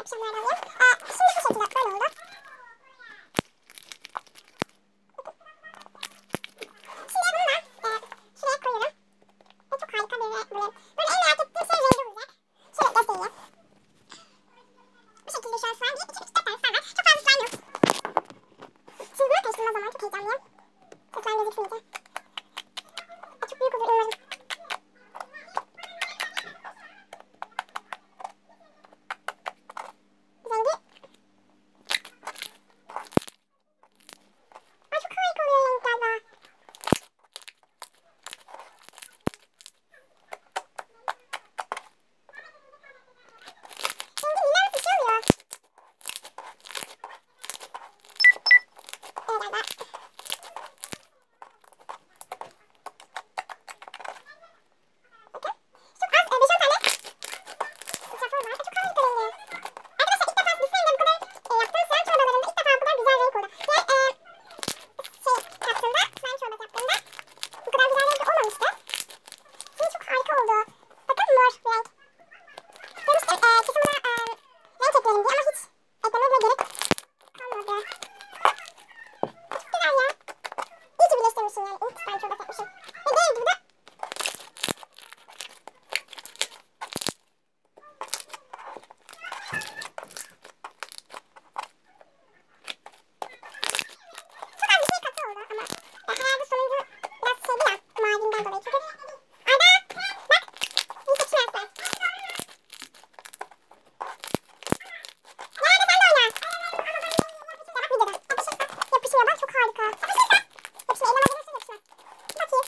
yapışanlardan alayım. Şimdi bu şekilde böyle oldu. Şimdi bunu da şuraya koyuyorum. Ve çok harika bir böyle. Böyle en merak ettiğim şey rengi olacak. Şöyle göstereyim. Bu şekilde şu an slime 1, 2, 3, 4 tane slime var. Çok fazla slime yok. Şimdi bunu karıştırma zaman çok heyecanlıyım. Slime gözüksün iyice. Çok büyük olur umarım. Rengi. Ay çok harika oluyor renk galiba. Rengi lila bir şey oluyor. Evet galiba. Bakın. Çok az 5-10 tane sıçraflar var. Çok harika rengi. Arkadaşlar ilk defa bir slime'da bu kadar yaptığım slime çorbalarında ilk defa bu kadar güzel renk oldu. Ve yaptığımda slime çorbası yaptığımda bu kadar güzel renk olmamıştı. Şimdi çok harika oldu. Bakın mor renk. Demiştim kesin buna renk eklerim diye ama hiç eklememe bile gerek kalmadı. Çok güzel ya. İyi ki birleştirmişim yani. İlk slime çorbası yapmışım. Ve değil gibi de çok az bir şey katı oldu ama herhalde sonuncu biraz şeydi ya mavinden dolayı. Çünkü Arda bak iyi seçim yaptın. Nerede sen de oyna. Ya bak videoda. Yapışmıyor bak çok harika. Yapışmıyor elime malzemesi yapışmaz. Bakayım.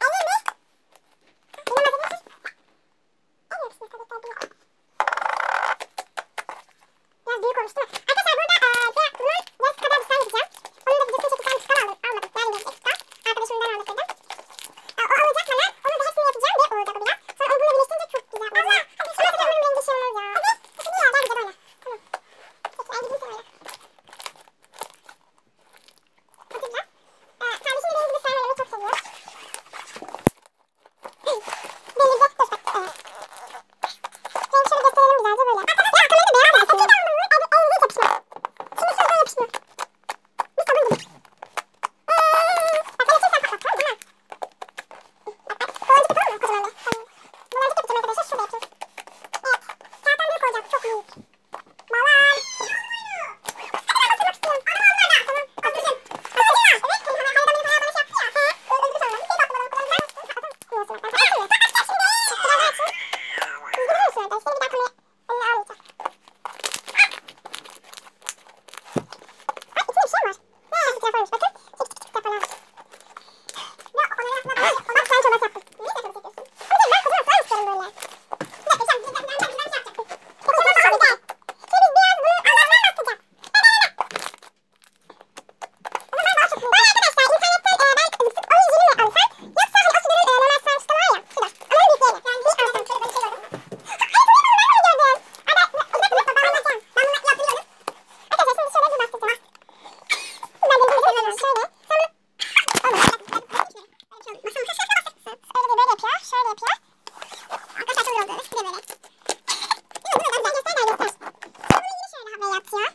Elli mi? Elime malzemesi. El yapışmıyor tabii ki değil. Biraz büyük olmuş değil mi? Arkadaşlar burada bunun yarısı kadar bir slime yapacağım. Onun da videosunu çekeceğim çıkan almadık. Yani bir ekstra. Arkadaşımdan aldırdım. O alacak bana. Onun da hepsini yapacağım ve olacak o biraz. Sonra onu bununla birleştirince çok güzel olacak. Ama sakın bunun rengi şey olmaz ya. Şimdi ya gel güzel oyna. Tamam. Peki ay gideyim sen oyna. Oturacağız. Kardeşimin rengi de slime oynamayı çok seviyor. Benim de dur bak. Renk şöyle gösterelim güzelce böyle. Ya kamerayı da beyaz versin. Elinize hiç yapışmaz. Şimdi sözden yapışmıyor. Bir sabun gibi. Bak ben açarsam patlat tamam mı? Bak bak. Kolancık yapalım mı kocaman bir? Tamam. Kolancık yapacağım arkadaşlar. Şurada yapayım. Evet. Kağıttan büyük olacak. Çok büyük. Balon. Hadi ben bastırmak istiyorum. Tamam. Bastıracağım. Evet. Haydan benim bayağı bana şey yaptı ya. Öldürdü sonra. Bir baktım bana. O kadar güzel misin? Patlatmıyorsun. Patlatmıyor. Patlatacak şimdi. Biraz daha açayım. Düzgün olursun arkadaşlar. Bir daha kamerayı eline almayacağım. Ay içinde bir şey var. Sıcak varmış bakın. Çık çık çık falan. Ve onları aslında ben slime çorbası yaptım. Niye slime çorbası yapıyorsun? Hadi ben kocaman slime istiyorum böyle. Bir dakika sen bir şey yapacaktım. Yok o zaman daha güzel. Şimdi biz biraz bunu azalmaya bastıracağım. O zaman daha çok büyük. Böyle arkadaşlar internetten ben orijinini mi alsam yoksa hani o suların normal slime çıtı var ya şurada. Onların büyüklerini. Yani bir alsam şöyle böyle şey gördüm. Hayır bunu ben böyle gördüm. Arda bir dakika ben anlatacağım. Ben bunu yaptırıyorum. Arkadaşlar şimdi şöyle bir bastıracağım. Ben de böyle şöyle. Sonra öyle böyle yapıyor. Şöyle yapıyor. Arkadaşlar çok oldu. Bir de böyle. Değil mi? Bunu ben göster. Bunu yine şöyle havaya atıyor.